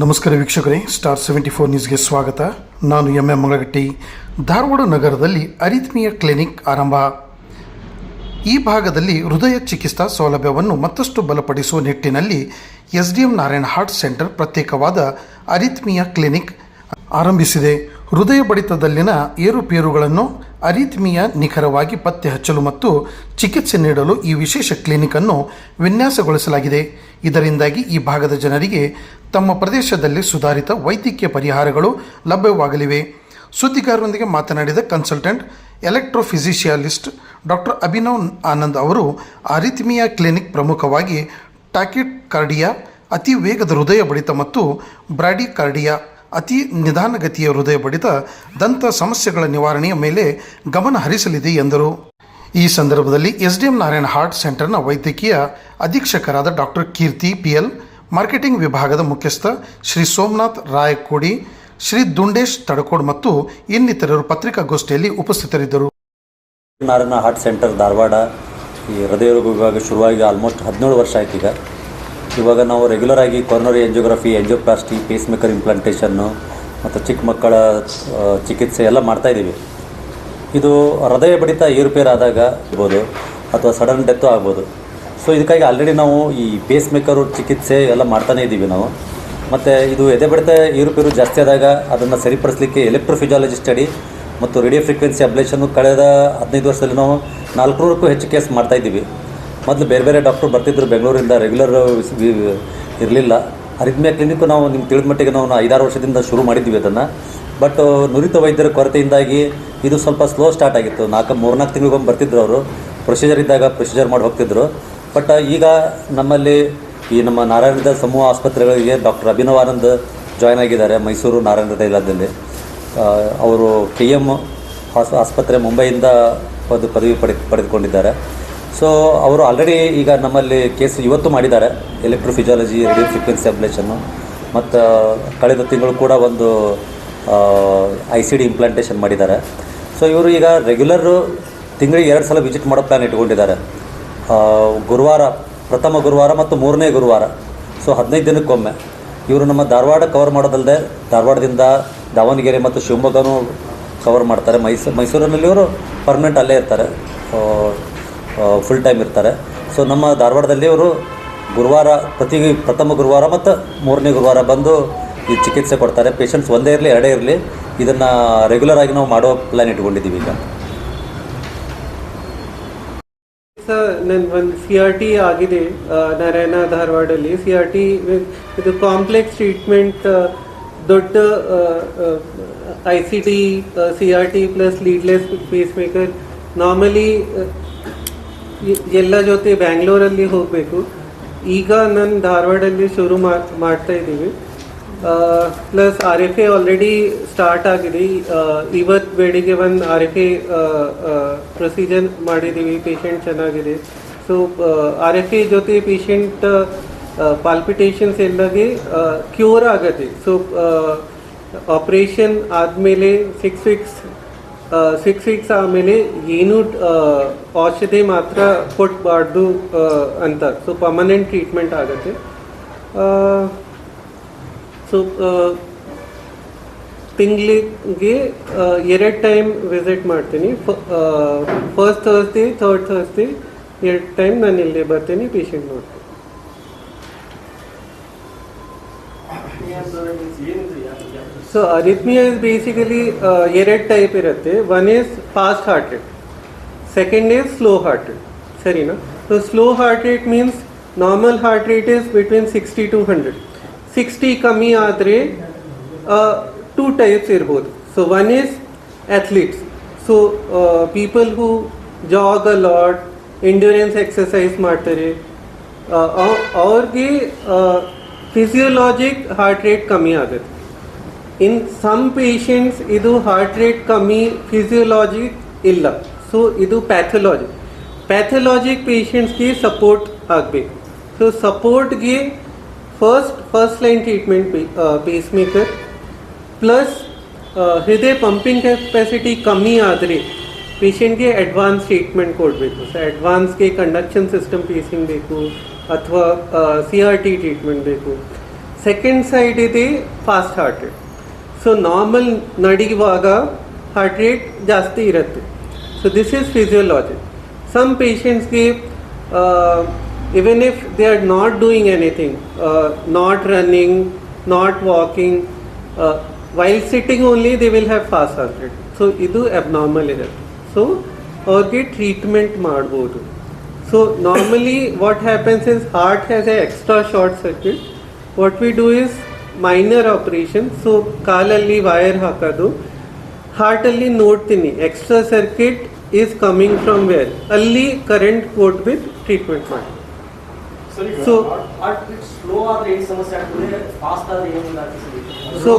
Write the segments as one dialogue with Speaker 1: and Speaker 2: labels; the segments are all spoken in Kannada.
Speaker 1: ನಮಸ್ಕಾರ ವೀಕ್ಷಕರೇ, ಸ್ಟಾರ್ 74 ನ್ಯೂಸ್ಗೆ ಸ್ವಾಗತ. ನಾನು ಎಂ ಮಂಗಳಗಟ್ಟಿ. ಧಾರವಾಡ ನಗರದಲ್ಲಿ ಅರಿಥ್ಮಿಯಾ ಕ್ಲಿನಿಕ್ ಆರಂಭ. ಈ ಭಾಗದಲ್ಲಿ ಹೃದಯ ಚಿಕಿತ್ಸಾ ಸೌಲಭ್ಯವನ್ನು ಮತ್ತಷ್ಟು ಬಲಪಡಿಸುವ ನಿಟ್ಟಿನಲ್ಲಿ SDM ನಾರಾಯಣ ಹಾರ್ಟ್ ಸೆಂಟರ್ ಪ್ರತ್ಯೇಕವಾದ ಅರಿಥ್ಮಿಯಾ ಕ್ಲಿನಿಕ್ ಆರಂಭಿಸಿದೆ. ಹೃದಯ ಬಡಿತದಲ್ಲಿನ ಏರುಪೇರುಗಳನ್ನು ಅರಿಥ್ಮಿಯಾ ನಿಖರವಾಗಿ ಪತ್ತೆ ಹಚ್ಚಲು ಮತ್ತು ಚಿಕಿತ್ಸೆ ನೀಡಲು ಈ ವಿಶೇಷ ಕ್ಲಿನಿಕನ್ನು ವಿನ್ಯಾಸಗೊಳಿಸಲಾಗಿದೆ. ಇದರಿಂದಾಗಿ ಈ ಭಾಗದ ಜನರಿಗೆ ತಮ್ಮ ಪ್ರದೇಶದಲ್ಲಿ ಸುಧಾರಿತ ವೈದ್ಯಕೀಯ ಪರಿಹಾರಗಳು ಲಭ್ಯವಾಗಲಿವೆ. ಸುದ್ದಿಗಾರರೊಂದಿಗೆ ಮಾತನಾಡಿದ ಕನ್ಸಲ್ಟೆಂಟ್ ಎಲೆಕ್ಟ್ರೋಫಿಸಿಷಿಯಾಲಿಸ್ಟ್ ಡಾಕ್ಟರ್ ಅಭಿನವ್ ಆನಂದ್ ಅವರು, ಅರಿಥ್ಮಿಯಾ ಕ್ಲಿನಿಕ್ ಪ್ರಮುಖವಾಗಿ ಟ್ಯಾಕಿಕಾರ್ಡಿಯಾ, ಅತಿ ವೇಗದ ಹೃದಯ ಬಡಿತ ಮತ್ತು ಬ್ರಾಡಿಕಾರ್ಡಿಯಾ, ಅತಿ ನಿಧಾನಗತಿಯ ಹೃದಯ ಬಡಿತ ದಂತ ಸಮಸ್ಯೆಗಳ ನಿವಾರಣೆಯ ಮೇಲೆ ಗಮನ ಹರಿಸಲಿದೆ ಎಂದರು. ಈ ಸಂದರ್ಭದಲ್ಲಿ SDM ನಾರಾಯಣ ಹಾರ್ಟ್ ಸೆಂಟರ್ನ ವೈದ್ಯಕೀಯ ಅಧೀಕ್ಷಕರಾದ ಡಾಕ್ಟರ್ ಕೀರ್ತಿ PL, ಮಾರ್ಕೆಟಿಂಗ್ ವಿಭಾಗದ ಮುಖ್ಯಸ್ಥ ಶ್ರೀ ಸೋಮನಾಥ್ ರಾಯಕೋಡಿ, ಶ್ರೀ ದುಂಡೇಶ್ ತಡಕೋಡ್ ಮತ್ತು ಇನ್ನಿತರರು ಪತ್ರಿಕಾಗೋಷ್ಠಿಯಲ್ಲಿ ಉಪಸ್ಥಿತರಿದ್ದರು.
Speaker 2: ನಾರಾಯಣ ಹಾರ್ಟ್ ಸೆಂಟರ್ ಧಾರವಾಡ ಈ ಹೃದಯ ರೋಗ ವಿಭಾಗ ಶುರುವಾಗಿ ಆಲ್ಮೋಸ್ಟ್ 17 ವರ್ಷ ಆಯ್ತು. ಇವಾಗ ನಾವು ರೆಗ್ಯುಲರ್ ಆಗಿ coronary angiography, angioplasty, phase maker ಇಂಪ್ಲಾಂಟೇಷನ್ನು ಮತ್ತು ಚಿಕ್ಕ ಮಕ್ಕಳ ಚಿಕಿತ್ಸೆ ಎಲ್ಲ ಮಾಡ್ತಾಯಿದ್ದೀವಿ. ಇದು ಹೃದಯ ಬಡಿತ ಏರುಪೇರಾದಾಗ ಇರ್ಬೋದು ಅಥವಾ ಸಡನ್ ಡೆತ್ತು ಆಗ್ಬೋದು. ಸೊ ಇದಕ್ಕಾಗಿ ಆಲ್ರೆಡಿ ನಾವು ಈ ಪೇಸ್ ಮೇಕರು ಚಿಕಿತ್ಸೆ ಎಲ್ಲ ಮಾಡ್ತಾನೇ ಇದ್ದೀವಿ ನಾವು. ಮತ್ತು ಇದು ಎದೆ ಬಡಿತ ಏರುಪೇರು ಜಾಸ್ತಿ ಆದಾಗ ಅದನ್ನು ಸರಿಪಡಿಸಲಿಕ್ಕೆ ಎಲೆಕ್ಟ್ರೋಫಿಸಿಯಾಲಜಿ ಸ್ಟಡಿ ಮತ್ತು ರೇಡಿಯೋ ಫ್ರೀಕ್ವೆನ್ಸಿ ಅಬ್ಲೇಷನ್ನು ಕಳೆದ 15 ವರ್ಷದಲ್ಲಿ ನಾವು 400ಕ್ಕೂ ಹೆಚ್ಚು ಕೇಸ್ ಮಾಡ್ತಾಯಿದ್ದೀವಿ. ಮೊದಲು ಬೇರೆ ಬೇರೆ ಡಾಕ್ಟ್ರು ಬರ್ತಿದ್ರು ಬೆಂಗಳೂರಿಂದ, ರೆಗ್ಯುಲರ್ ಇರಲಿಲ್ಲ. ಅರಿಥ್ಮಿಯಾ ಕ್ಲಿನಿಕ್ಕು ನಾವು ನಿಮ್ಗೆ ತಿಳಿದ ಮಟ್ಟಿಗೆ ನಾವು 5-6 ವರ್ಷದಿಂದ ಶುರು ಮಾಡಿದ್ದೀವಿ ಅದನ್ನು. ಬಟ್ ನುರಿತ ವೈದ್ಯರ ಕೊರತೆಯಿಂದಾಗಿ ಇದು ಸ್ವಲ್ಪ ಸ್ಲೋ ಸ್ಟಾರ್ಟ್ ಆಗಿತ್ತು. 3-4 ತಿಂಗಳಿಗೊಮ್ಮೆ ಬರ್ತಿದ್ರು ಅವರು. ಪ್ರೊಸೀಜರ್ ಇದ್ದಾಗ ಪ್ರೊಸೀಜರ್ ಮಾಡಿ ಹೋಗ್ತಿದ್ರು. ಬಟ್ ಈಗ ನಮ್ಮಲ್ಲಿ ಈ ನಮ್ಮ ನಾರಾಯಣದ ಸಮೂಹ ಆಸ್ಪತ್ರೆಗಳಿಗೆ ಡಾಕ್ಟರ್ ಅಭಿನವ್ ಆನಂದ್ ಜಾಯ್ನ್ ಆಗಿದ್ದಾರೆ ಮೈಸೂರು ನಾರಾಯಣದ ಇಲಾಖೆಯಲ್ಲಿ. ಅವರು KM ಆಸ್ಪತ್ರೆ ಮುಂಬೈಯಿಂದ ಪದವಿ ಪಡೆದುಕೊಂಡಿದ್ದಾರೆ. ಸೊ ಅವರು ಆಲ್ರೆಡಿ ಈಗ ನಮ್ಮಲ್ಲಿ ಕೇಸ್ ಇವತ್ತು ಮಾಡಿದ್ದಾರೆ, ಎಲೆಕ್ಟ್ರೋಫಿಸಿಯಾಲಜಿ, ರೇಡಿಯೋ ಫ್ರೀಕ್ವೆನ್ಸಿ ಅಬ್ಲೇಷನ್ನು. ಮತ್ತು ಕಳೆದ ತಿಂಗಳು ಕೂಡ ಒಂದು ICD ಇಂಪ್ಲಾಂಟೇಷನ್ ಮಾಡಿದ್ದಾರೆ. ಸೊ ಇವರು ಈಗ ರೆಗ್ಯುಲರು ತಿಂಗಳಿಗೆ 2 ಸಲ ವಿಸಿಟ್ ಮಾಡೋ ಪ್ಲ್ಯಾನ್ ಇಟ್ಕೊಂಡಿದ್ದಾರೆ. ಗುರುವಾರ, ಪ್ರಥಮ ಗುರುವಾರ ಮತ್ತು 3ನೇ ಗುರುವಾರ. ಸೊ 15 ದಿನಕ್ಕೊಮ್ಮೆ ಇವರು ನಮ್ಮ ಧಾರವಾಡ ಕವರ್ ಮಾಡೋದಲ್ಲದೆ ಧಾರವಾಡದಿಂದ ದಾವಣಗೆರೆ ಮತ್ತು ಶಿವಮೊಗ್ಗನೂ ಕವರ್ ಮಾಡ್ತಾರೆ. ಮೈಸೂರಿನಲ್ಲಿ ಇವರು ಪರ್ಮನೆಂಟ್ ಅಲ್ಲೇ ಇರ್ತಾರೆ, ಫುಲ್ ಟೈಮ್ ಇರ್ತಾರೆ. ಸೊ ನಮ್ಮ ಧಾರವಾಡದಲ್ಲಿ ಅವರು ಗುರುವಾರ, ಪ್ರಥಮ ಗುರುವಾರ ಮತ್ತು 3ನೇ ಗುರುವಾರ ಬಂದು ಈ ಚಿಕಿತ್ಸೆ ಕೊಡ್ತಾರೆ. ಪೇಷಂಟ್ಸ್ ಒಂದೇ ಇರಲಿ ಎರಡೇ ಇರಲಿ ಇದನ್ನು ರೆಗ್ಯುಲರ್ ಆಗಿ ನಾವು ಮಾಡೋ ಪ್ಲ್ಯಾನ್ ಇಟ್ಕೊಂಡಿದ್ದೀವಿ ಈಗ.
Speaker 3: ಸರ್, ನನ್ನ ಒಂದು CRT ಆಗಿದೆ ನಾರಾಯಣ ಧಾರವಾಡಲ್ಲಿ. CRT ಇದು ಕಾಂಪ್ಲೆಕ್ಸ್ ಟ್ರೀಟ್ಮೆಂಟ್, ದೊಡ್ಡ ICD, CRT plus leadless pacemaker. Normally ಎಲ್ಲ ಜೊತೆ ಬ್ಯಾಂಗ್ಳೂರಲ್ಲಿ ಹೋಗಬೇಕು. ಈಗ ನಾನು ಧಾರವಾಡಲ್ಲಿ ಶುರು ಮಾಡ್ತಾ ಇದ್ದೀವಿ. ಪ್ಲಸ್ RFA ಆಲ್ರೆಡಿ ಸ್ಟಾರ್ಟ್ ಆಗಿದೆ. ಇವತ್ತು ಬೆಳಿಗ್ಗೆ ಒಂದು RFA ಪ್ರೊಸೀಜರ್ ಮಾಡಿದ್ದೀವಿ. ಪೇಷಂಟ್ ಚೆನ್ನಾಗಿದೆ. ಸೊ RFA ಜೊತೆ ಪೇಷಂಟ್ ಪಾಲ್ಪಿಟೇಷನ್ಸ್ ಎಲ್ಲಗೆ ಕ್ಯೂರ್ ಆಗುತ್ತೆ. ಸೊ ಆಪ್ರೇಷನ್ ಆದಮೇಲೆ 6 ವೀಕ್ಸ್ ಆದಮೇಲೆ ಏನು ಔಷಧಿ ಮಾತ್ರ ಕೊಡಬಾರ್ದು ಅಂತ. ಸೊ ಪರ್ಮನೆಂಟ್ ಟ್ರೀಟ್ಮೆಂಟ್ ಆಗುತ್ತೆ. ಸೊ ತಿಂಗಳಿಗೆ 2 ಟೈಮ್ ವಿಸಿಟ್ ಮಾಡ್ತೀನಿ. First Thursday, third Thursday 2 time ನಾನು ಇಲ್ಲೇ ಬರ್ತೀನಿ, ಪೇಷಂಟ್ ನೋಡ್ತೀನಿ. So arrhythmia is basically 2 type ಇರುತ್ತೆ. One is fast heart rate, second is slow heart rate. ಸರಿನಾ? So slow heart rate means normal heart rate is between 60 to 100. 60 ಕಮ್ಮಿ ಆದರೆ 2 ಟೈಪ್ಸ್ ಇರ್ಬೋದು. So one is athletes. So people who jog a lot, endurance exercise ಮಾಡ್ತಾರೆ, ಅವ್ರಿಗೆ ಫಿಸಿಯೋಲಾಜಿಕ್ ಹಾರ್ಟ್ ರೇಟ್ ಕಮ್ಮಿ ಆಗುತ್ತೆ. ಇನ್ ಸಮ್ ಪೇಷಂಟ್ಸ್ ಇದು ಹಾರ್ಟ್ ರೇಟ್ ಕಮ್ಮಿ, ಫಿಸಿಯೋಲಾಜಿಕ್ ಇಲ್ಲ. ಸೊ ಇದು ಪ್ಯಾಥೊಲಾಜಿಕ್ ಪೇಷಂಟ್ಸ್ಗೆ ಸಪೋರ್ಟ್ ಆಗಬೇಕು. ಸೊ ಸಪೋರ್ಟ್ಗೆ first line treatment pacemaker plus ಹೃದಯ ಪಂಪಿಂಗ್ ಕೆಪಾಸಿಟಿ ಕಮ್ಮಿ ಆದರೆ ಪೇಷಂಟ್ಗೆ ಅಡ್ವಾನ್ಸ್ ಟ್ರೀಟ್ಮೆಂಟ್ ಕೊಡಬೇಕು. ಸೊ ಅಡ್ವಾನ್ಸ್ಗೆ ಕಂಡಕ್ಷನ್ ಸಿಸ್ಟಮ್ ಪೇಸಿಂಗ್ ಬೇಕು ಅಥವಾ CRT ಟ್ರೀಟ್ಮೆಂಟ್ ಬೇಕು. ಸೆಕೆಂಡ್ ಸೈಡ್ ಇದೆ fast heart rate. So normal ನಡೆಯುವಾಗ ಹಾರ್ಟ್ ರೇಟ್ ಜಾಸ್ತಿ ಇರುತ್ತೆ. So this is physiology. Some ಪೇಷಂಟ್ಸ್ಗೆ even if they are not doing anything, not running, not walking, while sitting only they will have fast heart rate. So idu abnormal irutte. So aurge treatment ಮಾಡಬಹುದು. So normally what happens is heart has a extra short circuit. What we do is minor operation. So ಕಾಲಲ್ಲಿ ವೈರ್ ಹಾಕೋದು, ಹಾರ್ಟ್ ಅಲ್ಲಿ ನೋಡ್ತೀನಿ extra circuit is coming from where, ಅಲ್ಲಿ ಕರೆಂಟ್ ಕೊಟ್ಬಿಟ್ಟು ಟ್ರೀಟ್ಮೆಂಟ್ ಮಾಡಿ. So
Speaker 4: ಹಾರ್ಟ್ ಬೀಟ್ ಸ್ಲೋ ಆದ್ರೆ ಏನು ಸಮಸ್ಯೆ ಆಗ್ತದೆ, ಫಾಸ್ಟ್ ಆದ್ರೆ ಏನಿಲ್ಲ ಆಗ್ತದೆ?
Speaker 3: ಸೊ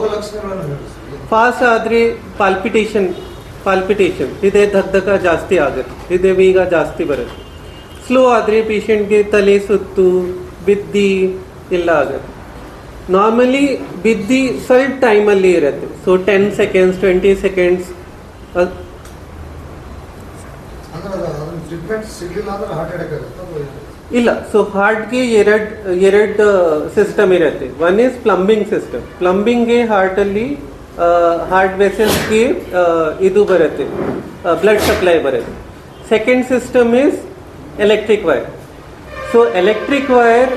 Speaker 3: ಫಾಸ್ಟ್ ಆದರೆ ಪಾಲ್ಪಿಟೇಷನ್ ಇದೆ, ಧಕ್ ಜಾಸ್ತಿ ಆಗುತ್ತೆ, ಇದೆ ವೇಗ ಜಾಸ್ತಿ ಬರುತ್ತೆ. ಸ್ಲೋ ಆದರೆ ಪೇಷಂಟ್ಗೆ ತಲೆ ಸುತ್ತು, ಬಿದ್ದಿ ಎಲ್ಲ ಆಗುತ್ತೆ. ನಾರ್ಮಲಿ ಬಿದ್ದಿ ಸ್ವಲ್ಪ ಟೈಮಲ್ಲಿ ಇರುತ್ತೆ. So 10 seconds 20 seconds. ಇಲ್ಲ. ಸೊ ಹಾರ್ಟ್ಗೆ ಎರಡು ಸಿಸ್ಟಮ್ ಇರುತ್ತೆ. One is plumbing system. ಪ್ಲಂಬಿಂಗ್ಗೆ ಹಾರ್ಟಲ್ಲಿ ಹಾರ್ಟ್ ವೆಸಲ್ಸ್ಗೆ ಇದು ಬರುತ್ತೆ, ಬ್ಲಡ್ ಸಪ್ಲೈ ಬರುತ್ತೆ. Second system is electric wire. So electric wire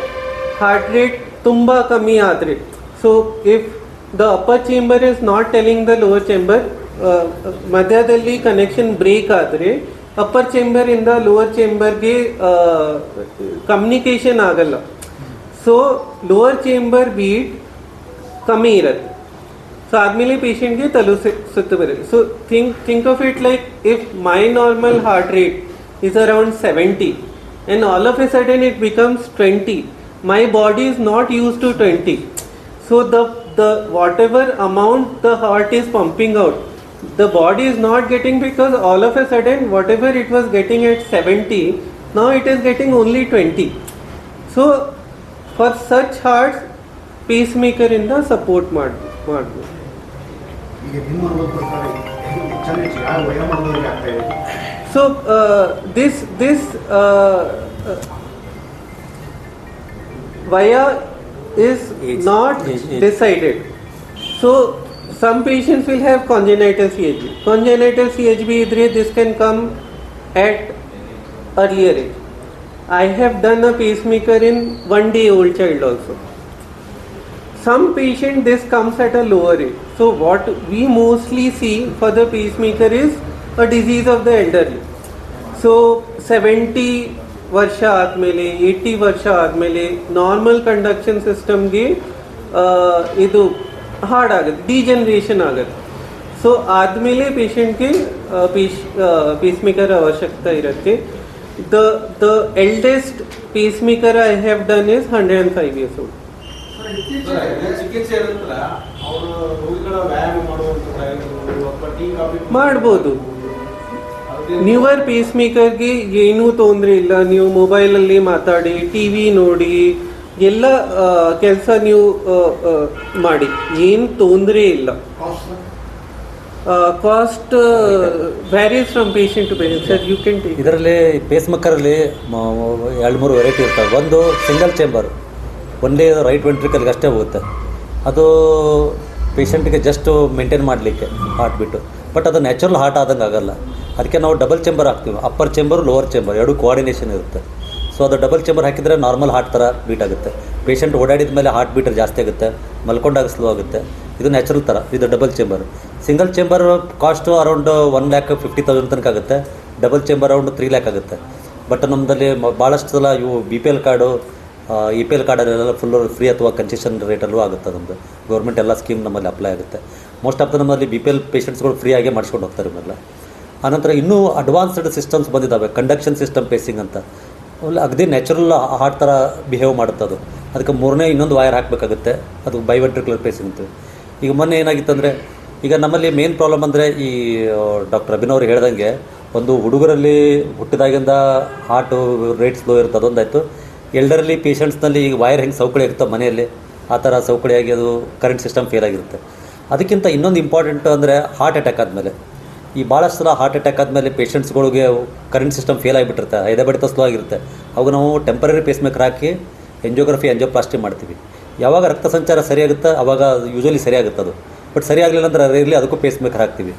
Speaker 3: heart rate ತುಂಬ ಕಮ್ಮಿ ಆದರೆ, so if the upper chamber is not telling the lower chamber, ಮಧ್ಯದಲ್ಲಿ ಕನೆಕ್ಷನ್ ಬ್ರೇಕ್ ಆದರೆ ಅಪ್ಪರ್ ಚೇಂಬರ್ ಇಂದ ಲೋವರ್ ಚೇಂಬರ್ಗೆ ಕಮ್ಯುನಿಕೇಶನ್ ಆಗಲ್ಲ. ಸೊ ಲೋವರ್ ಚೇಂಬರ್ ಬೀಟ್ ಕಮ್ಮಿ ಇರುತ್ತೆ. ಸೊ ಆದಮೇಲೆ ಪೇಷಂಟ್ಗೆ ತಲೆ ಸುತ್ತು ಬರುತ್ತೆ. So think of it like if my normal heart rate is around 70 and all of a sudden it becomes 20, my body is not used to 20. So the whatever amount the heart is pumping out, the body is not getting, because all of a sudden whatever it was getting at 70, now it is getting only 20. So for such hearts pacemaker in the support ಮಾಡಬಹುದು.
Speaker 5: ಈಗ ನಿಮ್ಮ ಪ್ರಕಾರ ಹೆಚ್ಚು ಯಾವ ವಯೋಮಾನದವರಿಗೆ ಆಗ್ತಾ ಇದೆ?
Speaker 3: So this via is
Speaker 2: Age.
Speaker 3: not
Speaker 2: Age.
Speaker 3: decided. So some patients will have congenital CHB. Congenital CHB idre this can come at earlier age. I have done a pacemaker in 1-day-old child also. Some patient this comes at a lower age. So what we mostly see for the pacemaker is a disease of the elderly. So 70 ವರ್ಷ ಆದಮೇಲೆ 80 ವರ್ಷ ಆದಮೇಲೆ ನಾರ್ಮಲ್ ಕಂಡಕ್ಷನ್ ಸಿಸ್ಟಮ್ಗೆ ಇದು ಹಾರ್ಡ್ ಆಗುತ್ತೆ, ಡಿಜನರೇಷನ್ ಆಗುತ್ತೆ. ಸೊ ಆದಮೇಲೆ ಪೇಷಂಟ್ಗೆ ಪೇಸ್ಮೇಕರ್ ಅವಶ್ಯಕತೆ ಇರುತ್ತೆ. The eldest pacemaker I have done is 105 years old.
Speaker 5: ಚಿಕಿತ್ಸೆ ಇರುತ್ತಲ್ಲ, ಅವರು ರೋಗಿಗಳ ವ್ಯಾಯಾಮ ಮಾಡುವಂತ
Speaker 3: ಮಾಡ್ಬೋದು. ನ್ಯೂವರ್ ಪೇಸ್ಮೇಕರ್ಗೆ ಏನೂ ತೊಂದರೆ ಇಲ್ಲ. ನೀವು ಮೊಬೈಲಲ್ಲಿ ಮಾತಾಡಿ, ಟಿವಿ ನೋಡಿ, ಎಲ್ಲ ಕೆಲಸ ನೀವು ಮಾಡಿ, ಏನು ತೊಂದರೆ ಇಲ್ಲ. Cost varies from patient to patient. Sir you can take.
Speaker 2: ಇದರಲ್ಲಿ ಪೇಸ್ಮೇಕರಲ್ಲಿ 2-3 ವೆರೈಟಿ ಇರ್ತವೆ. ಒಂದು ಸಿಂಗಲ್ ಚೇಂಬರ್, ಒಂದೇ ರೈಟ್ ವೆಂಟ್ರಿಕಲ್ಗೆ ಅಷ್ಟೇ ಹೋಗುತ್ತೆ. ಅದು ಪೇಷಂಟ್ಗೆ ಜಸ್ಟ್ ಮೇಂಟೈನ್ ಮಾಡಲಿಕ್ಕೆ ಹಾರ್ಟ್ ಬಿಟ್ಟು, ಬಟ್ ಅದು ನ್ಯಾಚುರಲ್ ಹಾರ್ಟ್ ಆದಂಗೆ ಆಗಲ್ಲ. ಅದಕ್ಕೆ ನಾವು ಡಬಲ್ ಚೇಂಬರ್ ಹಾಕ್ತೀವಿ. ಅಪ್ಪರ್ ಚೇಂಬರ್, ಲೋವರ್ ಚೇಂಬರ್ ಎರಡು ಕೋಆರ್ಡಿನೇಷನ್ ಇರುತ್ತೆ. ಸೊ ಅದು ಡಬಲ್ ಚೇಂಬರ್ ಹಾಕಿದರೆ ನಾರ್ಮಲ್ ಹಾರ್ಟ್ ಥರ ಬೀಟ್ ಆಗುತ್ತೆ. ಪೇಷಂಟ್ ಓಡಾಡಿದ ಮೇಲೆ ಹಾರ್ಟ್ ಬೀಟ್ ಜಾಸ್ತಿ ಆಗುತ್ತೆ, ಮಲ್ಕೊಂಡಾಗ ಸ್ಲೋ ಆಗುತ್ತೆ. ಇದು ನ್ಯಾಚುರಲ್ ಥರ, ಇದು double chamber. Single chamber cost around 1,50,000 ತನಕ ಆಗುತ್ತೆ. ಡಬಲ್ ಚೇಂಬರ್ ಅರೌಂಡ್ 3 lakh ಆಗುತ್ತೆ. ಬಟ್ ನಮ್ಮದಲ್ಲಿ ಭಾಳಷ್ಟು ಸಲ ಇವು BPL ಕಾರ್ಡು, EPL ಕಾರ್ಡಲ್ಲೆಲ್ಲ ಫುಲ್ಲು ಫ್ರೀ ಅಥವಾ ಕನ್ಸೆಷನ್ ರೇಟಲ್ಲೂ ಆಗುತ್ತೆ. ನಮ್ಮದು ಗೌರ್ಮೆಂಟ್ ಎಲ್ಲ ಸ್ಕೀಮ್ ನಮ್ಮಲ್ಲಿ ಅಪ್ಲೈ ಆಗುತ್ತೆ. ಮೋಸ್ಟ್ ಆಫ್ ದ ನಮ್ಮಲ್ಲಿ BPL ಪೇಷಂಟ್ಸ್ಗಳು ಫ್ರೀಯಾಗಿ ಮಾಡಿಸ್ಕೊಂಡು ಹೋಗ್ತಾರೆ ಇವೆಲ್ಲ. ಆನಂತರ ಇನ್ನೂ ಅಡ್ವಾನ್ಸ್ಡ್ ಸಿಸ್ಟಮ್ಸ್ ಬಂದಿದ್ದಾವೆ, ಕಂಡಕ್ಷನ್ ಸಿಸ್ಟಮ್ ಪೇಸಿಂಗ್ ಅಂತ. ಅಗದಿ ನ್ಯಾಚುರಲ್ ಹಾರ್ಟ್ ಥರ ಬಿಹೇವ್ ಮಾಡುತ್ತೆ ಅದು. ಅದಕ್ಕೆ ಮೂರನೇ ಇನ್ನೊಂದು ವೈರ್ ಹಾಕಬೇಕಾಗುತ್ತೆ, ಅದು ಬೈವೆಂಟ್ರಿಕ್ಯುಲರ್ ಪೇಸಿಂಗ್ ಅಂತೀವಿ. ಈಗ ಮೊನ್ನೆ ಏನಾಗಿತ್ತಂದರೆ, ಈಗ ನಮ್ಮಲ್ಲಿ ಮೇನ್ ಪ್ರಾಬ್ಲಮ್ ಅಂದರೆ ಈ ಡಾಕ್ಟರ್ ಅಭಿನವ್ ಅವ್ರು ಹೇಳ್ದಂಗೆ, ಒಂದು ಹುಡುಗರಲ್ಲಿ ಹುಟ್ಟಿದಾಗಿಂದ ಹಾರ್ಟು ರೇಟ್ ಸ್ಲೋ ಇರುತ್ತೆ, ಅದೊಂದಾಯಿತು. ಎಲ್ಡರ್ಲಿ ಪೇಷಂಟ್ಸ್ನಲ್ಲಿ ಈಗ ವೈರ್ ಹೆಂಗೆ ಸೌಕಳಿ ಇರುತ್ತೆ ಮನೆಯಲ್ಲಿ, ಆ ಥರ ಸೌಕಳಿಯಾಗಿ ಅದು ಕರೆಂಟ್ ಸಿಸ್ಟಮ್ ಫೇಲ್ ಆಗಿರುತ್ತೆ. ಅದಕ್ಕಿಂತ ಇನ್ನೊಂದು ಇಂಪಾರ್ಟೆಂಟ್ ಅಂದರೆ ಹಾರ್ಟ್ ಅಟ್ಯಾಕ್ ಆದಮೇಲೆ, ಈ ಭಾಳಷ್ಟು ಸಲ ಹಾರ್ಟ್ ಅಟ್ಯಾಕ್ ಆದಮೇಲೆ ಪೇಷಂಟ್ಸ್ಗಳಿಗೆ ಕರೆಂಟ್ ಸಿಸ್ಟಮ್ ಫೇಲ್ ಆಗಿಬಿಟ್ಟಿರುತ್ತೆ, ಎದೆ ಬಡಿತ ಸ್ಲೋ ಆಗಿರುತ್ತೆ. ಅವಾಗ ನಾವು ಟೆಂಪರರಿ ಪೇಸ್ಮೇಕರ್ ಹಾಕಿ ಎಂಜಿಯೋಗ್ರಫಿ, ಎಂಜಿಯೋಪ್ಲಾಸ್ಟಿ ಮಾಡ್ತೀವಿ. ಯಾವಾಗ ರಕ್ತ ಸಂಚಾರ ಸರಿಯಾಗುತ್ತೆ ಆವಾಗ ಯೂಶ್ವಲಿ ಸರಿಯಾಗುತ್ತೆ ಅದು. ಬಟ್ ಸರಿಯಾಗಲಿಲ್ಲ ಅಂದ್ರೆ ರೇರ್ಲಿ ಅದಕ್ಕೂ ಪೇಸ್ ಮೇಕರ್ ಹಾಕ್ತೀವಿ.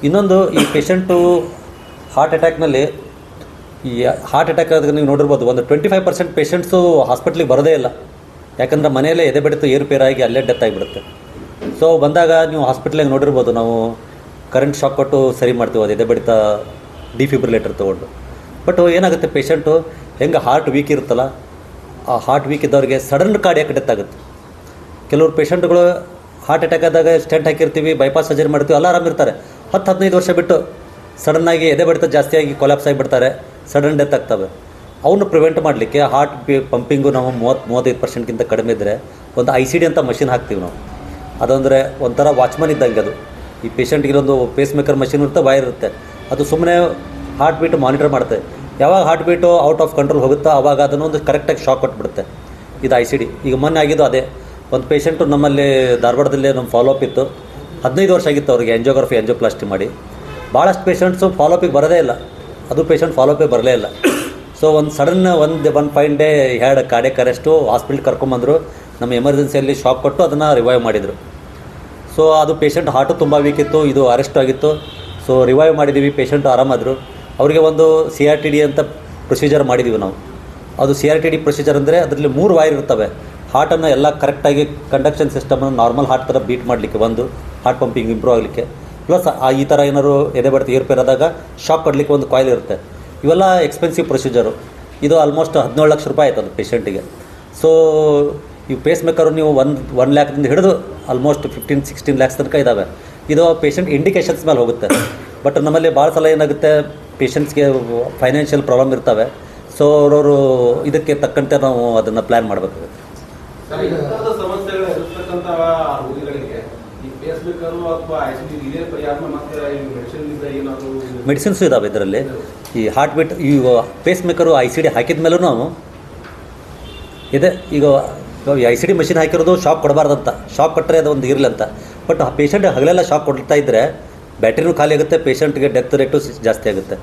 Speaker 2: ಇನ್ನೊಂದು ಈ ಪೇಷಂಟು ಹಾರ್ಟ್ ಅಟ್ಯಾಕ್ನಲ್ಲಿ ಈ ಹಾರ್ಟ್ ಅಟ್ಯಾಕ್ ಆದಾಗ ನೀವು ನೋಡಿರ್ಬೋದು, ಒಂದು 25% ಪೇಷಂಟ್ಸು ಹಾಸ್ಪಿಟ್ಲಿಗೆ ಬರೋದೇ ಇಲ್ಲ. ಯಾಕಂದ್ರೆ ಮನೆಯಲ್ಲೇ ಎದೆ ಬಡಿತ ಏರುಪೇರಾಗಿ ಅಲ್ಲೇ ಡೆತ್ ಆಗಿಬಿಡುತ್ತೆ. ಸೊ ಬಂದಾಗ ನೀವು ಹಾಸ್ಪಿಟ್ಲಿಗೆ ನೋಡಿರ್ಬೋದು, ನಾವು ಕರೆಂಟ್ ಶಾಕ್ ಕೊಟ್ಟು ಸರಿ ಮಾಡ್ತೀವಿ ಅದು ಎದೆ ಬಡಿತ ಡಿಫಿಬ್ರಿಲೇಟರ್ ತೊಗೊಂಡು. ಬಟ್ ಏನಾಗುತ್ತೆ, ಪೇಷಂಟು ಹೆಂಗೆ ಹಾರ್ಟ್ ವೀಕ್ ಇರುತ್ತಲ್ಲ, ಆ ಹಾರ್ಟ್ ವೀಕ್ ಇದ್ದವ್ರಿಗೆ ಸಡನ್ ಕಾರ್ಡಿಯಾಕ್ ಡೆತ್ ಆಗುತ್ತೆ. ಕೆಲವರು ಪೇಷಂಟ್ಗಳು ಹಾರ್ಟ್ ಅಟ್ಯಾಕ್ ಆದಾಗ ಸ್ಟೆಂಟ್ ಹಾಕಿರ್ತೀವಿ, ಬೈಪಾಸ್ ಸರ್ಜರಿ ಮಾಡ್ತೀವಿ, ಎಲ್ಲ ಆರಾಮಿರ್ತಾರೆ. 10-15 ವರ್ಷ ಬಿಟ್ಟು ಸಡನ್ನಾಗಿ ಎದೆ ಬಡಿತ ಜಾಸ್ತಿಯಾಗಿ ಕೊಲ್ಯಾಪ್ಸ್ ಆಗಿಬಿಡ್ತಾರೆ, ಸಡನ್ ಡೆತ್ ಆಗ್ತವೆ. ಅವನು ಪ್ರಿವೆಂಟ್ ಮಾಡಲಿಕ್ಕೆ ಹಾರ್ಟ್ ಪಂಪಿಂಗು ನಾವು 30-35%ಗಿಂತ ಕಡಿಮೆ ಇದ್ದರೆ ಒಂದು ICD ಅಂತ ಮಷಿನ್ ಹಾಕ್ತೀವಿ ನಾವು. ಅದಂದರೆ ಒಂಥರ ವಾಚ್ಮನ್ ಇದ್ದಂಗೆ ಅದು. ಈ ಪೇಷಂಟ್ಗೆ ಇಲ್ಲೊಂದು ಪೇಸ್ ಮೇಕರ್ ಮಷಿನ್ ಇರುತ್ತೆ, ವೈರ್ ಇರುತ್ತೆ, ಅದು ಸುಮ್ಮನೆ ಹಾರ್ಟ್ ಬೀಟು ಮಾನಿಟರ್ ಮಾಡುತ್ತೆ. ಯಾವಾಗ heart beat out of control ಹೋಗುತ್ತೋ ಆವಾಗ ಅದನ್ನೊಂದು ಕರೆಕ್ಟಾಗಿ ಶಾಕ್ ಕೊಟ್ಬಿಡುತ್ತೆ. ಇದು ICD. ಈಗ ಮೊನ್ನೆ ಆಗಿದ್ದು ಅದೇ, ಒಂದು ಪೇಷಂಟು ನಮ್ಮಲ್ಲಿ ಧಾರವಾಡದಲ್ಲೇ ನಮ್ಮ ಫಾಲೋಅಪ್ ಇತ್ತು. 15 ವರ್ಷ ಆಗಿತ್ತು ಅವ್ರಿಗೆ ಎಂಜಿಯೋಗ್ರಫಿ ಎಂಜಿಯೋಪ್ಲಾಸ್ಟಿ ಮಾಡಿ. ಭಾಳಷ್ಟು ಪೇಷಂಟ್ಸು ಫಾಲೋಅಪಿಗೆ ಬರೋದೇ ಇಲ್ಲ, ಅದು ಪೇಷಂಟ್ ಫಾಲೋಅಪಿಗೆ ಬರಲೇ ಇಲ್ಲ. ಸೊ ಒಂದು ಸಡನ್ ಒಂದು fine day had cardiac arrest, ಹಾಸ್ಪಿಟ್ಲಿಗೆ ಕರ್ಕೊಂಬಂದರು. ನಮ್ಮ ಎಮರ್ಜೆನ್ಸಿಯಲ್ಲಿ ಶಾಕ್ ಕೊಟ್ಟು ಅದನ್ನು ರಿವೈವ್ ಮಾಡಿದರು. ಸೊ ಅದು ಪೇಷಂಟ್ ಹಾರ್ಟು ತುಂಬ ವೀಕ್ ಇತ್ತು, ಇದು ಅರೆಸ್ಟ್ ಆಗಿತ್ತು. ಸೊ ರಿವೈವ್ ಮಾಡಿದ್ದೀವಿ, ಪೇಷಂಟು ಆರಾಮಾದರು. ಅವರಿಗೆ ಒಂದು CRTD ಅಂತ ಪ್ರೊಸೀಜರ್ ಮಾಡಿದ್ದೀವಿ ನಾವು. ಅದು CRTD ಪ್ರೊಸೀಜರ್ ಅಂದರೆ ಅದರಲ್ಲಿ 3 ವೈರ್ ಇರ್ತವೆ. ಹಾರ್ಟನ್ನು ಎಲ್ಲ ಕರೆಕ್ಟಾಗಿ ಕಂಡಕ್ಷನ್ ಸಿಸ್ಟಮನ್ನು ನಾರ್ಮಲ್ ಹಾರ್ಟ್ ಥರ ಬೀಟ್ ಮಾಡಲಿಕ್ಕೆ, ಒಂದು ಹಾರ್ಟ್ ಪಂಪಿಂಗ್ ಇಂಪ್ರೂವ್ ಆಗಲಿಕ್ಕೆ, ಪ್ಲಸ್ ಈ ಥರ ಏನಾದ್ರು ಎದೆ ಬಡಿತ ಏರ್ಪೇರಾದಾಗ ಶಾಕ್ ಕೊಡಲಿಕ್ಕೆ ಒಂದು ಕಾಯಿಲ್ ಇರುತ್ತೆ. ಇವೆಲ್ಲ ಎಕ್ಸ್ಪೆನ್ಸಿವ್ ಪ್ರೊಸೀಜರು. ಇದು ಆಲ್ಮೋಸ್ಟ್ 17 ಲಕ್ಷ ರೂಪಾಯಿ ಆಯ್ತು ಅದು ಪೇಷಂಟಿಗೆ. ಸೊ ಈ ಪೇಸ್ ಮೇಕರು ನೀವು 1 ಲ್ಯಾಕ್ದಿಂದ ಹಿಡಿದು ಆಲ್ಮೋಸ್ಟ್ 15-16 ಲ್ಯಾಕ್ಸ್ ತನಕ ಇದ್ದಾವೆ. ಇದು ಪೇಷಂಟ್ ಇಂಡಿಕೇಷನ್ಸ್ ಮೇಲೆ ಹೋಗುತ್ತೆ. ಬಟ್ ನಮ್ಮಲ್ಲಿ ಭಾಳ ಸಲ ಏನಾಗುತ್ತೆ, ಪೇಷಂಟ್ಸ್ಗೆ ಫೈನಾನ್ಷಿಯಲ್ ಪ್ರಾಬ್ಲಮ್ ಇರ್ತವೆ. ಸೊ ಅವರು ಇದಕ್ಕೆ ತಕ್ಕಂತೆ ನಾವು ಅದನ್ನು ಪ್ಲ್ಯಾನ್ ಮಾಡಬೇಕಾಗುತ್ತೆ.
Speaker 6: ಸರ್, ಈ ಥರದ ಸಮಸ್ಯೆಗಳು ಎದುರಿಸ್ತಕ್ಕಂಥ ರೋಗಿಗಳಿಗೆ ಈ ಪೇಸ್ ಮೇಕರು ಅಥವಾ ICD ಇದೇ ಪರಿಹಾರ ಮತ್ತೆ ಈ ಮೆಡಿಸಿನ್ನಿಂದ ಏನಾದರೂ
Speaker 2: ಮೆಡಿಸಿನ್ಸು ಇದ್ದಾವೆ ಇದರಲ್ಲಿ. ಈ ಹಾರ್ಟ್ ಬೀಟ್ ಈ ಪೇಸ್ ಮೇಕರು ICD ಹಾಕಿದ ಮೇಲೂ ನಾವು ಇದೆ. ಈಗ ICD ಮಷಿನ್ ಹಾಕಿರೋದು ಶಾಕ್ ಕೊಡಬಾರ್ದಂತ, ಶಾಕ್ ಕೊಟ್ಟರೆ ಅದು ಒಂದು ಇರಲಿ ಅಂತ. ಬಟ್ ಆ ಪೇಷಂಟ್ ಹಗಲೆಲ್ಲ ಶಾಕ್ ಕೊಡ್ತಾ ಇದ್ದರೆ ಬ್ಯಾಟ್ರಿನೂ ಖಾಲಿ ಆಗುತ್ತೆ, ಪೇಷಂಟ್ಗೆ ಡೆತ್ ರೇಟು ಜಾಸ್ತಿ ಆಗುತ್ತೆ.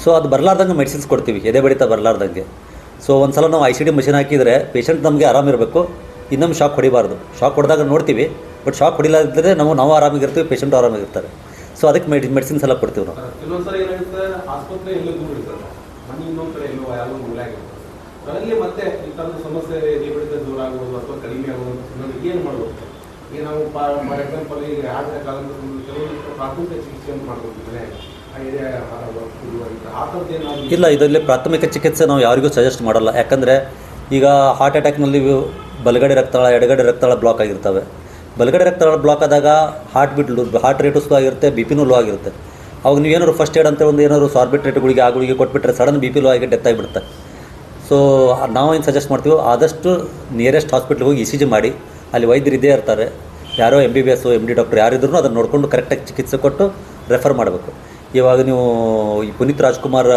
Speaker 2: ಸೊ ಅದು ಬರಲಾರ್ದಂಗೆ ಮೆಡಿಸಿನ್ಸ್ ಕೊಡ್ತೀವಿ, ಎದೆ ಬಡಿತ ಬರಲಾರ್ದಂಗೆ. ಸೊ ಒಂದು ಸಲ ನಾವು ICD ಮಷಿನ್ ಹಾಕಿದರೆ ಪೇಷಂಟ್ ನಮಗೆ ಆರಾಮಿರಬೇಕು, ಇನ್ನೊಮ್ಮೆ ಶಾಕ್ ಹೊಡಿಬಾರ್ದು. ಶಾಕ್ ಹೊಡೆದಾಗ ನೋಡ್ತೀವಿ, ಬಟ್ ಶಾಕ್ ಹೊಡಿಲಾದ್ರೆ ನಾವು ಆರಾಮಾಗಿರ್ತೀವಿ, ಪೇಷಂಟು ಆರಾಮಾಗಿರ್ತಾರೆ. ಸೊ ಅದಕ್ಕೆ ಮೆಡಿಸಿನ್ಸ್ ಎಲ್ಲ ಕೊಡ್ತೀವಿ ನಾವು.
Speaker 6: ಕೆಲವೊಂದು ಸಲ ಏನಾಗುತ್ತೆ, ಆಸ್ಪತ್ರೆ ಎಲ್ಲೋ ದೂರ ಇರ್ತದೆ, ಮನೆ ಇನ್ನೊಂದು ಕಡೆ ಎಲ್ಲೋ ಯಾವುದೋ ಮೂಲೆಯಾಗಿರ್ತದೆ. ಅದರಲ್ಲಿ ಮತ್ತೆ ಈ ಥರದ ಸಮಸ್ಯೆ ಎದೆ ಬಡಿತ ದೂರ ಆಗ್ಬೋದು ಅಥವಾ ಕಡಿಮೆ ಆಗ್ಬೋದು, ಏನು ಮಾಡ್ಬೋದು? ಈಗ ನಾವು ಫಾರ್ ಎಕ್ಸಾಂಪಲ್ ಈಗ ಹಾರ್ಟ್ ಅಟ್ಯಾಕ್ ಆದಂಥ ಕೆಲವೊಂದು ಪ್ರಾಥಮಿಕ ಚಿಕಿತ್ಸೆಯನ್ನು ಮಾಡ್ಕೊಳ್ತಿದ್ದಾರೆ, ಆ ಥರದ್ದು ಏನಾದರೂ
Speaker 2: ಇಲ್ಲ, ಇದರಲ್ಲಿ ಪ್ರಾಥಮಿಕ ಚಿಕಿತ್ಸೆ ನಾವು ಯಾರಿಗೂ ಸಜೆಸ್ಟ್ ಮಾಡಲ್ಲ. ಯಾಕಂದರೆ ಈಗ ಹಾರ್ಟ್ ಅಟ್ಯಾಕ್ನಲ್ಲಿ ಬಲಗಡೆ ರಕ್ತನಾಳ ಎಡಗಡೆ ರಕ್ತನಾಳ ಬ್ಲಾಕ್ ಆಗಿರ್ತವೆ. ಬಲಗಡೆ ರಕ್ತನಾಳ ಬ್ಲಾಕ್ ಆದಾಗ ಹಾರ್ಟ್ ರೇಟು ಸ್ಲೋ ಆಗಿರುತ್ತೆ, BP ಲೋ ಆಗಿರುತ್ತೆ. ಅವಾಗ ನೀವೇನಾದ್ರು ಫಸ್ಟ್ ಏಡ್ ಅಂತ ಒಂದು ಏನಾದ್ರು ಸಾರ್ಬಿಟ್ರೇಟ್ಗಳಿಗೆ ಗುಳಿಗೆ ಕೊಟ್ಬಿಟ್ರೆ ಸಡನ್ BP ಲೋ ಆಗಿ ಡೆತ್ ಆಗಿಬಿಡುತ್ತೆ. ಸೊ ನಾವೇನು ಸಜೆಸ್ಟ್ ಮಾಡ್ತೀವಿ, ಆದಷ್ಟು ನಿಯರೆಸ್ಟ್ ಹಾಸ್ಪಿಟ್ಲಿಗೆ ಹೋಗಿ ECG ಮಾಡಿ, ಅಲ್ಲಿ ವೈದ್ಯರು ಇದ್ದೇ ಇರ್ತಾರೆ, ಯಾರೋ MBBS MD ಡಾಕ್ಟರ್ ಯಾರಿದ್ರು ಅದನ್ನು ನೋಡಿಕೊಂಡು ಕರೆಕ್ಟಾಗಿ ಚಿಕಿತ್ಸೆ ಕೊಟ್ಟು ರೆಫರ್ ಮಾಡಬೇಕು. ಇವಾಗ ನೀವು ಈ ಪುನೀತ್ ರಾಜ್ಕುಮಾರ್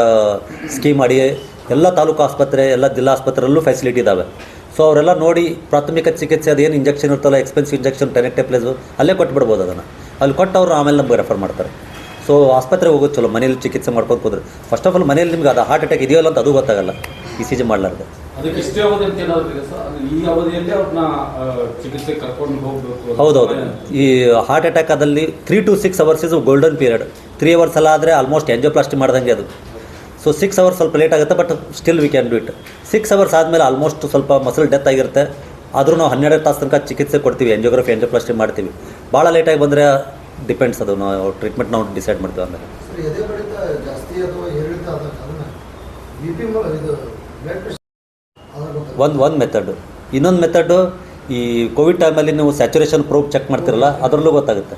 Speaker 2: ಸ್ಕೀಮ್ ಮಾಡಿ ಎಲ್ಲ ತಾಲೂಕು ಆಸ್ಪತ್ರೆ, ಎಲ್ಲ ಜಿಲ್ಲಾ ಆಸ್ಪತ್ರೆಯಲ್ಲೂ ಫೆಸಿಲಿಟಿ ಇದ್ದಾವೆ. ಸೊ ಅವರೆಲ್ಲ ನೋಡಿ ಪ್ರಾಥಮಿಕ ಚಿಕಿತ್ಸೆ ಅದೇನು ಇಂಜೆಕ್ಷನ್ ಇರ್ತಲ್ಲ, ಎಕ್ಸ್ಪೆನ್ಸಿವ್ ಇಂಜೆಕ್ಷನ್ ಟೆನೆಕ್ಟೆಪ್ಲೇಸು ಅಲ್ಲೇ ಕೊಟ್ಬಿಡ್ಬೋದು. ಅದನ್ನು ಅಲ್ಲಿ ಕೊಟ್ಟು ಅವರು ಆಮೇಲೆ ನಮಗೆ ರೆಫರ್ ಮಾಡ್ತಾರೆ. ಸೊ ಆಸ್ಪತ್ರೆಗೆ ಹೋಗೋದು ಚಲೋ, ಮನೇಲಿ ಚಿಕಿತ್ಸೆ ಮಾಡ್ಕೊಂಡು ಹೋದ್ರೆ. ಫಸ್ಟ್ ಆಫ್ ಆಲ್ ಮನೇಲಿ ನಿಮ್ಗೆ ಅದು ಹಾರ್ಟ್ ಅಟ್ಯಾಕ್ ಇದೆಯಲ್ಲ ಅಂತ ಅದು ಗೊತ್ತಾಗಲ್ಲ, ECG ಮಾಡಲಾರ್ದೆ.
Speaker 6: ಅದಕ್ಕೆ ಇಷ್ಟೇ ಅವಧಿ ಅಂತ ಏನಾದರೂ ಇದೆ ಸರ್? ಈ ಅವಧಿಯಲ್ಲಿ ಅವ್ರನ್ನ ಚಿಕಿತ್ಸೆ ಕರ್ಕೊಂಡು ಹೋಗಬೇಕು?
Speaker 2: ಹೌದೌದು. ಈ ಹಾರ್ಟ್ ಅಟ್ಯಾಕ್ ಆದಲ್ಲಿ 3 to 6 hours is golden period. 3 hours ಎಲ್ಲ ಆದರೆ ಆಲ್ಮೋಸ್ಟ್ ಎಂಜಿಯೋಪ್ಲಾಸ್ಟಿ ಮಾಡ್ದಂಗೆ ಅದು. ಸೊ 6 hours ಸ್ವಲ್ಪ ಲೇಟ್ ಆಗುತ್ತೆ, but still we can do it. 6 hours ಆದಮೇಲೆ ಆಲ್ಮೋಸ್ಟ್ ಸ್ವಲ್ಪ ಮಸಲ್ ಡೆತ್ ಆಗಿರುತ್ತೆ, ಆದರೂ ನಾವು 12 ತಾಸು ತನಕ ಚಿಕಿತ್ಸೆ ಕೊಡ್ತೀವಿ, ಎಂಜಿಯೋಗ್ರಫಿ ಎಂಜಿಯೋಪ್ಲಾಸ್ಟಿ ಮಾಡ್ತೀವಿ. ಭಾಳ ಲೇಟಾಗಿ ಬಂದರೆ ಡಿಪೆಂಡ್ಸ್, ಅದು ನಾವು ಟ್ರೀಟ್ಮೆಂಟ್ ನಾವು ಡಿಸೈಡ್ ಮಾಡ್ತೀವಿ. ಆಮೇಲೆ
Speaker 5: ಎದೆ ಬಡಿತ ಜಾಸ್ತಿ ಅಥವಾ ಏರಿಳಿತ ಆದಾಗ ಅದನ್ನು BP ಇದು ಬ್ಲಡ್ ಪ್ರೆಷರ್
Speaker 2: ಒಂದು ಮೆಥಡು. ಇನ್ನೊಂದು ಮೆಥಡು, ಈ ಕೋವಿಡ್ ಟೈಮಲ್ಲಿ ನೀವು ಸ್ಯಾಚುರೇಷನ್ ಪ್ರೋಬ್ ಚೆಕ್ ಮಾಡ್ತಿರಲ್ಲ, ಅದರಲ್ಲೂ ಗೊತ್ತಾಗುತ್ತೆ.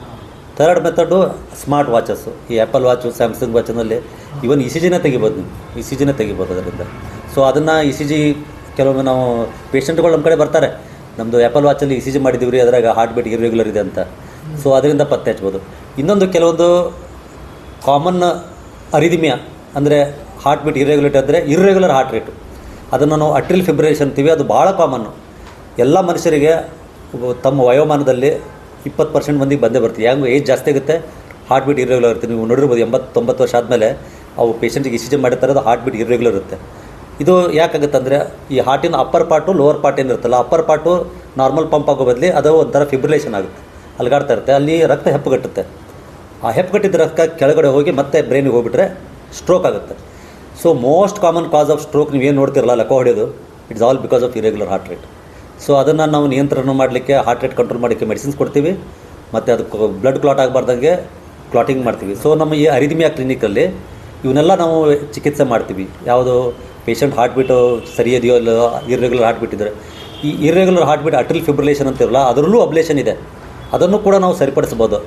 Speaker 2: ಥರ್ಡ್ ಮೆಥಡು ಸ್ಮಾರ್ಟ್ ವಾಚಸ್ಸು, ಈ ಆ್ಯಪಲ್ ವಾಚು, ಸ್ಯಾಮ್ಸಂಗ್ ವಾಚಿನಲ್ಲಿ ಇವನ್ ECGನೇ ತೆಗಿಬೋದು, ನೀವು ECGನೇ ತೆಗಿಬೋದು ಅದರಿಂದ. ಸೊ ಅದನ್ನು ECG ಕೆಲವೊಮ್ಮೆ ನಾವು ಪೇಷಂಟ್ಗಳು ನಮ್ಮ ಕಡೆ ಬರ್ತಾರೆ, ನಮ್ಮದು ಆ್ಯಪಲ್ ವಾಚಲ್ಲಿ ECG ಮಾಡಿದ್ದೀವಿ ರೀ, ಅದ್ರಾಗ ಹಾರ್ಟ್ ಬೀಟ್ ಇರ್ರೆಗ್ಯುಲರ್ ಇದೆ ಅಂತ. ಸೊ ಅದರಿಂದ ಪತ್ತೆ ಹಚ್ಬೋದು. ಇನ್ನೊಂದು ಕೆಲವೊಂದು ಕಾಮನ್ ಅರಿದಿಮಿಯಾ ಅಂದರೆ ಹಾರ್ಟ್ ಬೀಟ್ ಇರ್ರೆಗ್ಯುಲೇಟ್ ಅಂದರೆ ಇರ್ರೆಗ್ಯುಲರ್ ಹಾರ್ಟ್ ರೇಟು, ಅದನ್ನು ನಾವು ಅಟ್ರಿಲ್ ಫಿಬ್ರಿಲೇಷನ್ ಅಂತೀವಿ. ಅದು ಭಾಳ ಕಾಮನ್ನು, ಎಲ್ಲ ಮನುಷ್ಯರಿಗೆ ತಮ್ಮ ವಯೋಮಾನದಲ್ಲಿ 20% ಮಂದಿಗೆ ಬಂದೇ ಬರ್ತೀವಿ. ಹೆಂಗೆ ಏಜ್ ಜಾಸ್ತಿ ಆಗುತ್ತೆ ಹಾರ್ಟ್ ಬೀಟ್ ಇರ್ರೆಗ್ಯುಲರ್ ಇರುತ್ತೆ. ನೀವು ನೋಡಿರ್ಬೋದು 80-90 ವರ್ಷ ಆದಮೇಲೆ ಅವು ಪೇಷಂಟಿಗೆ ECG ಮಾಡಿರ್ತಾರೆ, ಅದು ಹಾರ್ಟ್ ಬೀಟ್ ಇರ್ರೆಗ್ಯುಲರ್ ಇರುತ್ತೆ. ಇದು ಯಾಕಾಗುತ್ತೆ ಅಂದರೆ ಈ ಹಾರ್ಟಿನ ಅಪ್ಪರ್ ಪಾರ್ಟು ಲೋವರ್ ಪಾರ್ಟ್ ಏನಿರುತ್ತಲ್ಲ, ಅಪ್ಪರ್ ಪಾರ್ಟು ನಾರ್ಮಲ್ ಪಂಪ್ ಆಗೋ ಬದಲಿ ಅದು ಒಂಥರ ಫಿಬ್ರಿಲೇಷನ್ ಆಗುತ್ತೆ, ಅಲ್ಗಾಡ್ತಾ ಇರುತ್ತೆ, ಅಲ್ಲಿ ರಕ್ತ ಹೆಪ್ಪುಗಟ್ಟುತ್ತೆ. ಆ ಹೆಪ್ಪುಗಟ್ಟಿದ್ದ ರಕ್ತ ಕೆಳಗಡೆ ಹೋಗಿ ಮತ್ತೆ ಬ್ರೈನಿಗೆ ಹೋಗ್ಬಿಟ್ರೆ ಸ್ಟ್ರೋಕ್ ಆಗುತ್ತೆ. So most common cos of stroke ನೀವೇನು ನೋಡ್ತಿರಲ್ಲ ಲೆಕ್ಕ ಹೊಡೆಯೋದು, it's all because of irregular heart rate. So ಅದನ್ನು ನಾವು ನಿಯಂತ್ರಣ ಮಾಡಲಿಕ್ಕೆ, ಹಾರ್ಟ್ ರೇಟ್ ಕಂಟ್ರೋಲ್ ಮಾಡೋಕ್ಕೆ ಮೆಡಿಸಿನ್ಸ್ ಕೊಡ್ತೀವಿ, ಮತ್ತು ಅದಕ್ಕೆ ಬ್ಲಡ್ ಕ್ಲಾಟ್ ಆಗಬಾರ್ದಂಗೆ ಕ್ಲಾಟಿಂಗ್ ಮಾಡ್ತೀವಿ. ಸೊ ನಮ್ಮ ಈ ಅರಿಥಮಿಯಾ ಕ್ಲಿನಿಕಲ್ಲಿ ಇವನ್ನೆಲ್ಲ ನಾವು ಚಿಕಿತ್ಸೆ ಮಾಡ್ತೀವಿ. ಯಾವುದು ಪೇಷಂಟ್ ಹಾರ್ಟ್ ಬೀಟು ಸರಿ ಇದೆಯೋ ಇಲ್ಲ, ಇರ್ರೆಗ್ಯುಲರ್ ಹಾರ್ಟ್ ಬೀಟ್ ಇದ್ದರೆ, ಈ ಇರ್ರೆಗ್ಯುಲರ್ ಹಾರ್ಟ್ ಬೀಟ್ ಅಟ್ರಿಲ್ ಫಿಬ್ರಿಲೇಷನ್ ಅಂತಿರಲ್ಲ, ಅದರಲ್ಲೂ ಅಬ್ಲೇಷನ್ ಇದೆ, ಅದನ್ನು ಕೂಡ ನಾವು ಸರಿಪಡಿಸ್ಬೋದು.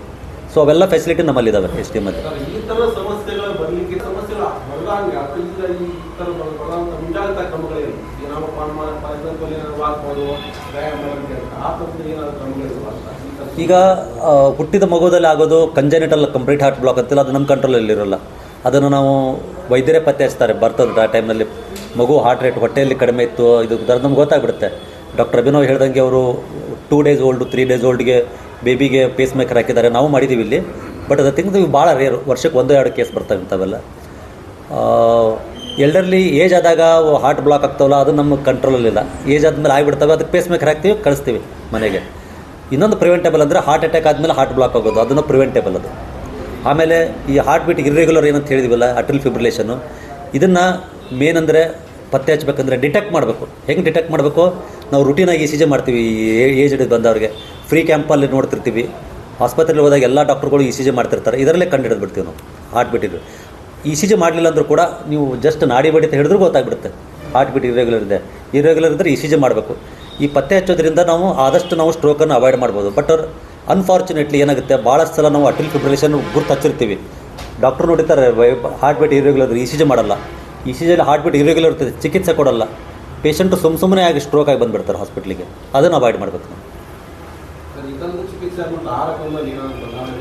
Speaker 2: ಸೊ ಅವೆಲ್ಲ ಫೆಸಿಲಿಟಿ ನಮ್ಮಲ್ಲಿದ್ದಾವೆ STM ಅಲ್ಲಿ.
Speaker 6: ಸರ್, ಈ ಥರ ಸಮಸ್ಯೆಗಳು ಬರಲಿಕ್ಕೆ ಸಮಸ್ಯೆಗಳು ಬರದಂಗೆ ಅಥವಾ ಈ ಥರ ಬರುವಂಥ ಮುಂಜಾಗ್ರತಾ ಕ್ರಮಗಳೇನು? ಈಗ ನಾವು ಪಾರ್ಸಲ್ ವಾಕ್ ಮಾಡುವ ವ್ಯಾಯಾಮ ಮಾಡೋಕ್ಕೆ ಆ ಥರದ್ದು ಏನಾದರೂ ಕ್ರಮಗಳಿರುವ ಅಂತ?
Speaker 2: ಈಗ ಹುಟ್ಟಿದ ಮಗುದಲ್ಲಿ ಆಗೋದು ಕಂಜೆನಿಟಲ್ ಕಂಪ್ಲೀಟ್ ಹಾರ್ಟ್ ಬ್ಲಾಕ್ ಅಂತಿಲ್ಲ, ಅದು ನಮ್ಮ ಕಂಟ್ರೋಲಲ್ಲಿರೋಲ್ಲ. ಅದನ್ನು ನಾವು ವೈದ್ಯರೇ ಪತ್ತೆ ಹಚ್ತಾರೆ. ಬರ್ತದ ಟೈಮ್ನಲ್ಲಿ ಮಗು ಹಾರ್ಟ್ ರೇಟ್ ಹೊಟ್ಟೆಯಲ್ಲಿ ಕಡಿಮೆ ಇತ್ತು, ಇದು ನಮ್ಗೆ ಗೊತ್ತಾಗ್ಬಿಡುತ್ತೆ. ಡಾಕ್ಟರ್ ಅಭಿನವ್ ಹೇಳ್ದಂಗೆ ಅವರು 2 days ಓಲ್ಡು 3 days ಓಲ್ಡ್ಗೆ ಬೇಬಿಗೆ ಪೇಸ್ ಮೇಕರ್ ಹಾಕಿದ್ದಾರೆ, ನಾವು ಮಾಡಿದ್ದೀವಿ ಇಲ್ಲಿ. ಬಟ್ ಅದು ಥಿಂಗ್ಸ್ ಭಾಳ ರೇರು, ವರ್ಷಕ್ಕೆ 1-2 ಕೇಸ್ ಬರ್ತವೆ ಇಂಥವೆಲ್ಲ. ಎಲ್ಡರ್ಲಿ ಏಜ್ ಆದಾಗ ಹಾರ್ಟ್ ಬ್ಲಾಕ್ ಆಗ್ತಾವಲ್ಲ, ಅದು ನಮ್ಮ ಕಂಟ್ರೋಲಲ್ಲಿಲ್ಲ. ಏಜ್ ಆದಮೇಲೆ ಆಗಿಬಿಡ್ತವೆ, ಅದಕ್ಕೆ ಪೇಸ್ ಮೇಕರ್ ಹಾಕ್ತೀವಿ, ಕಳಿಸ್ತೀವಿ ಮನೆಗೆ. ಇನ್ನೊಂದು ಪ್ರಿವೆಂಟೇಬಲ್ ಅಂದರೆ ಹಾರ್ಟ್ ಅಟ್ಯಾಕ್ ಆದಮೇಲೆ ಹಾರ್ಟ್ ಬ್ಲಾಕ್ ಆಗೋದು, ಅದನ್ನು ಪ್ರಿವೆಂಟೇಬಲ್ ಅದು. ಆಮೇಲೆ ಈ ಹಾರ್ಟ್ ಬೀಟ್ ಇರ್ರೆಗ್ಯುಲರ್ ಏನಂತ ಹೇಳಿದ್ವಲ್ಲ, ಅಟ್ರಿಲ್ ಫಿಬ್ರಿಲೇಷನ್ನು, ಇದನ್ನು ಮೇನ್ ಅಂದರೆ ಪತ್ತೆ ಹಚ್ಚಬೇಕಂದ್ರೆ ಡಿಟೆಕ್ಟ್ ಮಾಡಬೇಕು. ಹೆಂಗೆ ಡಿಟೆಕ್ಟ್ ಮಾಡಬೇಕು? ನಾವು ರುಟೀನಾಗಿ ECG ಮಾಡ್ತೀವಿ. ಏಜ್ಡ್ ಬಂದವ್ರಿಗೆ ಫ್ರೀ ಕ್ಯಾಂಪಲ್ಲಿ ನೋಡ್ತಿರ್ತೀವಿ. ಆಸ್ಪತ್ರೆಯಲ್ಲಿ ಹೋದಾಗ ಎಲ್ಲ ಡಾಕ್ಟ್ರುಗಳು ECG ಮಾಡ್ತಿರ್ತಾರೆ, ಇದರಲ್ಲೇ ಕಂಡು ಬಿಡ್ತೀವಿ ನಾವು ಹಾರ್ಟ್ ಬೀಟ್ ಇದ್ರೆ. ECG ಮಾಡಲಿಲ್ಲ ಅಂದರೂ ಕೂಡ ನೀವು ಜಸ್ಟ್ ನಾಡಿ ಬಡಿತ ಹಿಡಿದ್ರೂ ಗೊತ್ತಾಗ್ಬಿಡುತ್ತೆ ಹಾರ್ಟ್ ಬೀಟ್ ಇರ್ರೆಗ್ಯುಲರ್ ಇದ್ದರೆ ECG ಮಾಡಬೇಕು. ಈ ಪತ್ತೆ ಹಚ್ಚೋದ್ರಿಂದ ನಾವು ಆದಷ್ಟು ನಾವು ಸ್ಟ್ರೋಕನ್ನು ಅವಾಯ್ಡ್ ಮಾಡ್ಬೋದು. ಬಟ್ ಅನ್ಫಾರ್ಚುನೇಟ್ಲಿ ಏನಾಗುತ್ತೆ, ಭಾಳಷ್ಟು ಸಲ ನಾವು ಅಟ್ರಿಲ್ ಫಿಬ್ರಿಲೇಷನ್ ಗುರ್ತು ಹಚ್ಚಿರ್ತೀವಿ, ಡಾಕ್ಟ್ರು ನೋಡಿರ್ತಾರೆ ಹಾರ್ಟ್ ಬೀಟ್ ಇರ್ರೆಗ್ಯುಲರ್, ECG ಮಾಡಲ್ಲ. ECGಯಲ್ಲಿ ಹಾರ್ಟ್ ಬೀಟ್ ಇರ್ರೆಗ್ಯುಲರ್ ಇರ್ತದೆ, ಚಿಕಿತ್ಸೆ ಕೊಡಲ್ಲ, ಪೇಷಂಟು ಸುಮ್ಮನೆ ಆಗಿ ಸ್ಟ್ರೋಕ್ ಆಗಿ ಬಂದುಬಿಡ್ತಾರೆ ಹಾಸ್ಪಿಟ್ಲಿಗೆ. ಅದನ್ನು ಅವಾಯ್ಡ್ ಮಾಡಬೇಕು ನಾವು.
Speaker 6: ಸರ್, ಇದೊಂದು ಚಿಕಿತ್ಸೆ ಮತ್ತು ಆಹಾರ ಕ್ರಮದಲ್ಲಿ ಏನಾದರೂ ಬದಲಾವಣೆ